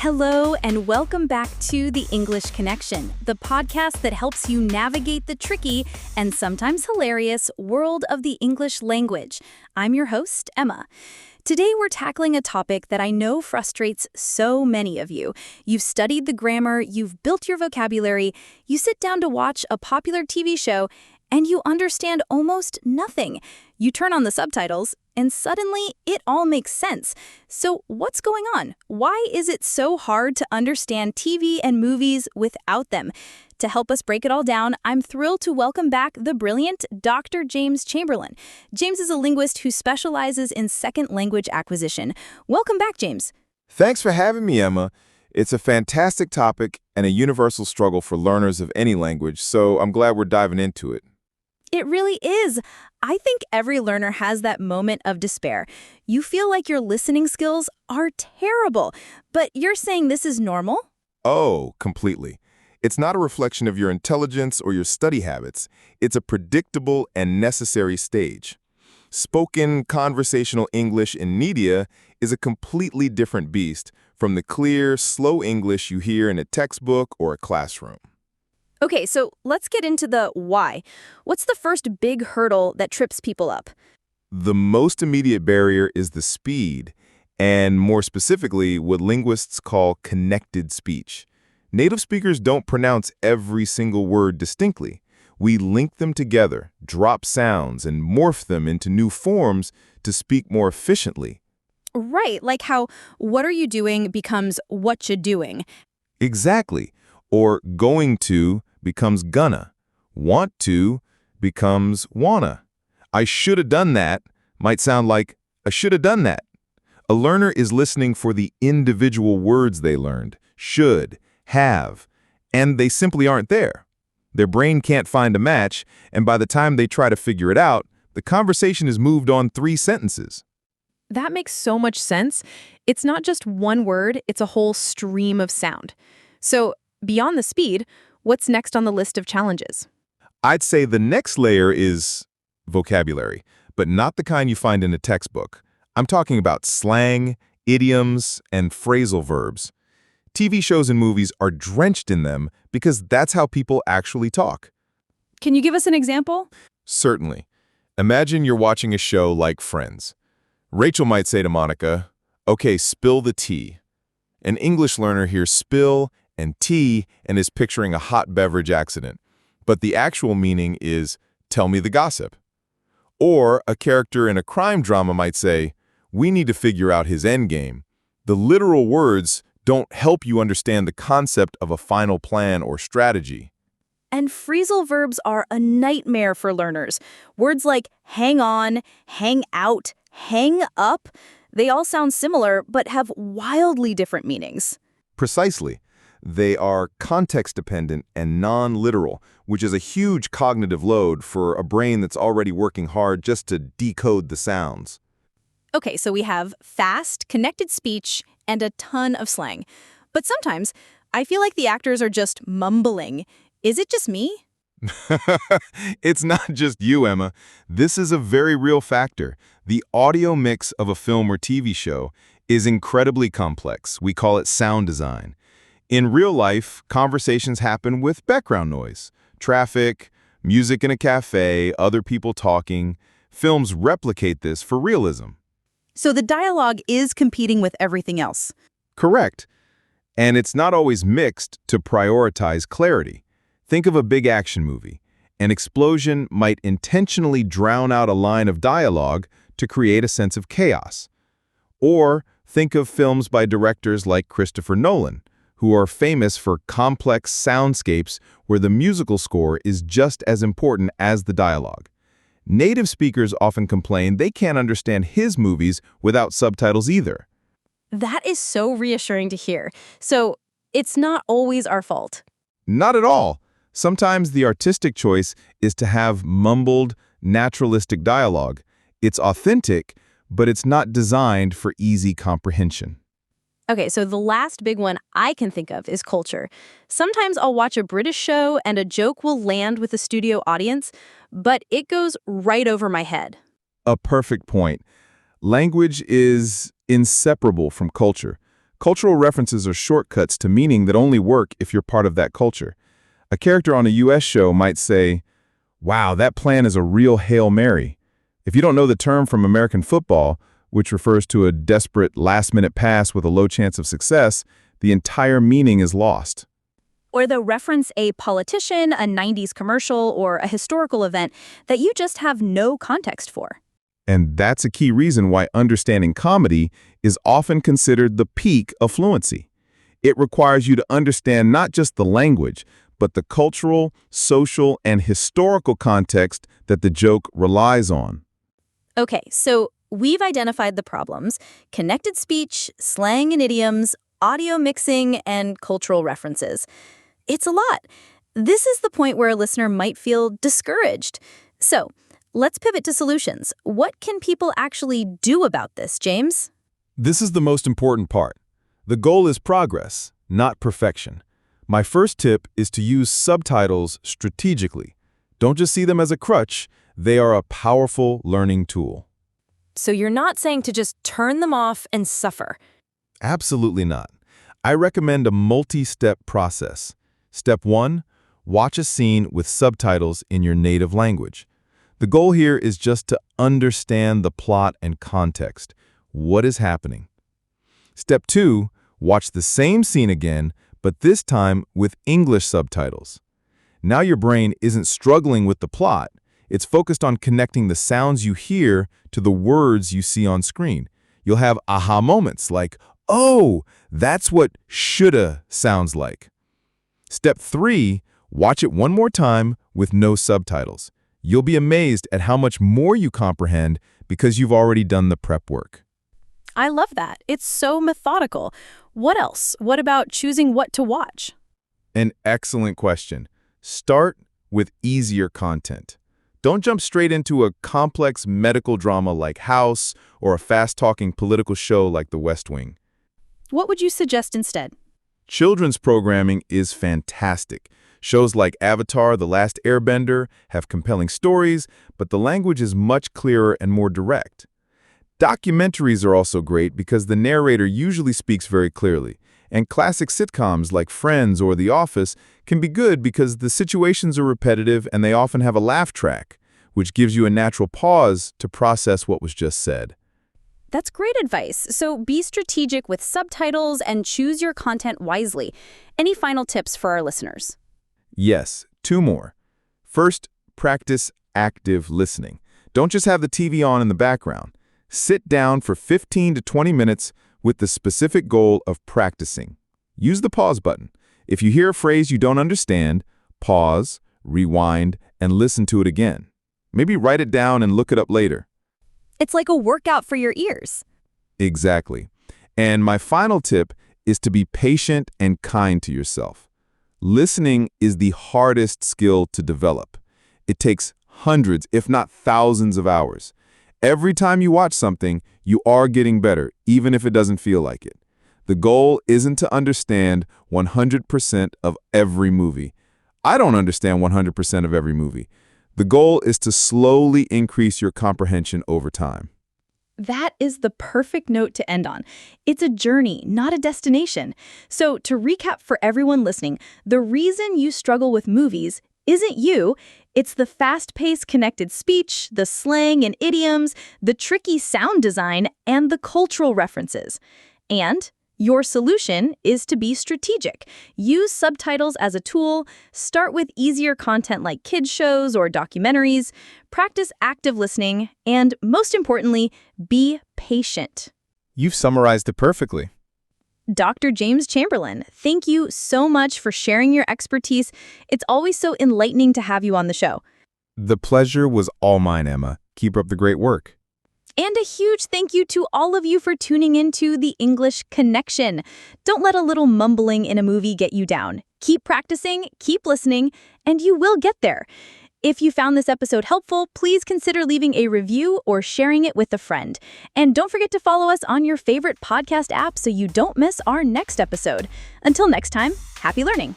Hello, and welcome back to The English Connection, the podcast that helps you navigate the tricky and sometimes hilarious world of the English language. I'm your host, Emma. Today, we're tackling a topic that I know frustrates so many of you. You've studied the grammar, you've built your vocabulary, you sit down to watch a popular TV show, and you understand almost nothing. You turn on the subtitles, and suddenly it all makes sense. So what's going on? Why is it so hard to understand TV and movies without them? To help us break it all down, I'm thrilled to welcome back the brilliant Dr. James Chamberlain. James is a linguist who specializes in second language acquisition. Welcome back, James. Thanks for having me, Emma. It's a fantastic topic and a universal struggle for learners of any language, so I'm glad we're diving into it. It really is. I think every learner has that moment of despair. You feel like your listening skills are terrible, but you're saying this is normal? Oh, completely. It's not a reflection of your intelligence or your study habits. It's a predictable and necessary stage. Spoken conversational English in media is a completely different beast from the clear, slow English you hear in a textbook or a classroom. Okay, so let's get into the why. What's the first big hurdle that trips people up? The most immediate barrier is the speed, and more specifically, what linguists call connected speech. Native speakers don't pronounce every single word distinctly. We link them together, drop sounds, and morph them into new forms to speak more efficiently. Right, like how what are you doing becomes what you doing. Exactly. Or going to becomes gonna. Want to becomes wanna. I should have done that might sound like I should have done that. A learner is listening for the individual words they learned, should, have, and they simply aren't there. Their brain can't find a match, and by the time they try to figure it out, the conversation has moved on 3 sentences. That makes so much sense. It's not just one word, it's a whole stream of sound. So, beyond the speed, what's next on the list of challenges? I'd say the next layer is vocabulary, but not the kind you find in a textbook. I'm talking about slang, idioms, and phrasal verbs. TV shows and movies are drenched in them because that's how people actually talk. Can you give us an example? Certainly. Imagine you're watching a show like Friends. Rachel might say to Monica, "Okay, spill the tea." An English learner hears spill and tea and is picturing a hot beverage accident. But the actual meaning is, tell me the gossip. Or a character in a crime drama might say, we need to figure out his endgame. The literal words don't help you understand the concept of a final plan or strategy. And phrasal verbs are a nightmare for learners. Words like hang on, hang out, hang up, they all sound similar but have wildly different meanings. Precisely. They are context-dependent and non-literal, which is a huge cognitive load for a brain that's already working hard just to decode the sounds. Okay, so we have fast, connected speech and a ton of slang. But sometimes I feel like the actors are just mumbling. Is it just me? It's not just you, Emma. This is a very real factor. The audio mix of a film or TV show is incredibly complex. We call it sound design. In real life, conversations happen with background noise, traffic, music in a cafe, other people talking. Films replicate this for realism. So the dialogue is competing with everything else. Correct. And it's not always mixed to prioritize clarity. Think of a big action movie. An explosion might intentionally drown out a line of dialogue to create a sense of chaos. Or think of films by directors like Christopher Nolan, who are famous for complex soundscapes where the musical score is just as important as the dialogue. Native speakers often complain they can't understand his movies without subtitles either. That is so reassuring to hear. So it's not always our fault. Not at all. Sometimes the artistic choice is to have mumbled, naturalistic dialogue. It's authentic, but it's not designed for easy comprehension. Okay, so the last big one I can think of is culture. Sometimes I'll watch a British show and a joke will land with a studio audience, but it goes right over my head. A perfect point. Language is inseparable from culture. Cultural references are shortcuts to meaning that only work if you're part of that culture. A character on a US show might say, "Wow, that plan is a real Hail Mary." If you don't know the term from American football, which refers to a desperate last-minute pass with a low chance of success, the entire meaning is lost. Or they'll reference a politician, a 90s commercial, or a historical event that you just have no context for. And that's a key reason why understanding comedy is often considered the peak of fluency. It requires you to understand not just the language, but the cultural, social, and historical context that the joke relies on. Okay, so we've identified the problems: connected speech, slang and idioms, audio mixing, and cultural references. It's a lot. This is the point where a listener might feel discouraged. So, let's pivot to solutions. What can people actually do about this, James? This is the most important part. The goal is progress, not perfection. My first tip is to use subtitles strategically. Don't just see them as a crutch, they are a powerful learning tool. So you're not saying to just turn them off and suffer. Absolutely not. I recommend a multi-step process. Step 1, watch a scene with subtitles in your native language. The goal here is just to understand the plot and context. What is happening? Step 2, watch the same scene again, but this time with English subtitles. Now your brain isn't struggling with the plot. It's focused on connecting the sounds you hear to the words you see on screen. You'll have aha moments like, "Oh, that's what shoulda sounds like." Step 3, watch it one more time with no subtitles. You'll be amazed at how much more you comprehend because you've already done the prep work. I love that. It's so methodical. What else? What about choosing what to watch? An excellent question. Start with easier content. Don't jump straight into a complex medical drama like House or a fast-talking political show like The West Wing. What would you suggest instead? Children's programming is fantastic. Shows like Avatar: The Last Airbender have compelling stories, but the language is much clearer and more direct. Documentaries are also great because the narrator usually speaks very clearly, and classic sitcoms like Friends or The Office can be good because the situations are repetitive and they often have a laugh track, which gives you a natural pause to process what was just said. That's great advice. So be strategic with subtitles and choose your content wisely. Any final tips for our listeners? Yes, 2 more. First, practice active listening. Don't just have the TV on in the background. Sit down for 15 to 20 minutes with the specific goal of practicing. Use the pause button. If you hear a phrase you don't understand, pause, rewind, and listen to it again. Maybe write it down and look it up later. It's like a workout for your ears. Exactly. And my final tip is to be patient and kind to yourself. Listening is the hardest skill to develop. It takes hundreds, if not thousands of hours. Every time you watch something, you are getting better, even if it doesn't feel like it. The goal isn't to understand 100% of every movie. I don't understand 100% of every movie. The goal is to slowly increase your comprehension over time. That is the perfect note to end on. It's a journey, not a destination. So to recap for everyone listening, the reason you struggle with movies isn't you. It's the fast-paced connected speech, the slang and idioms, the tricky sound design, and the cultural references. And your solution is to be strategic. Use subtitles as a tool, start with easier content like kids shows or documentaries, practice active listening, and most importantly, be patient. You've summarized it perfectly. Dr. James Chamberlain, thank you so much for sharing your expertise. It's always so enlightening to have you on the show. The pleasure was all mine, Emma. Keep up the great work. And a huge thank you to all of you for tuning into The English Connection. Don't let a little mumbling in a movie get you down. Keep practicing, keep listening, and you will get there. If you found this episode helpful, please consider leaving a review or sharing it with a friend. And don't forget to follow us on your favorite podcast app so you don't miss our next episode. Until next time, happy learning.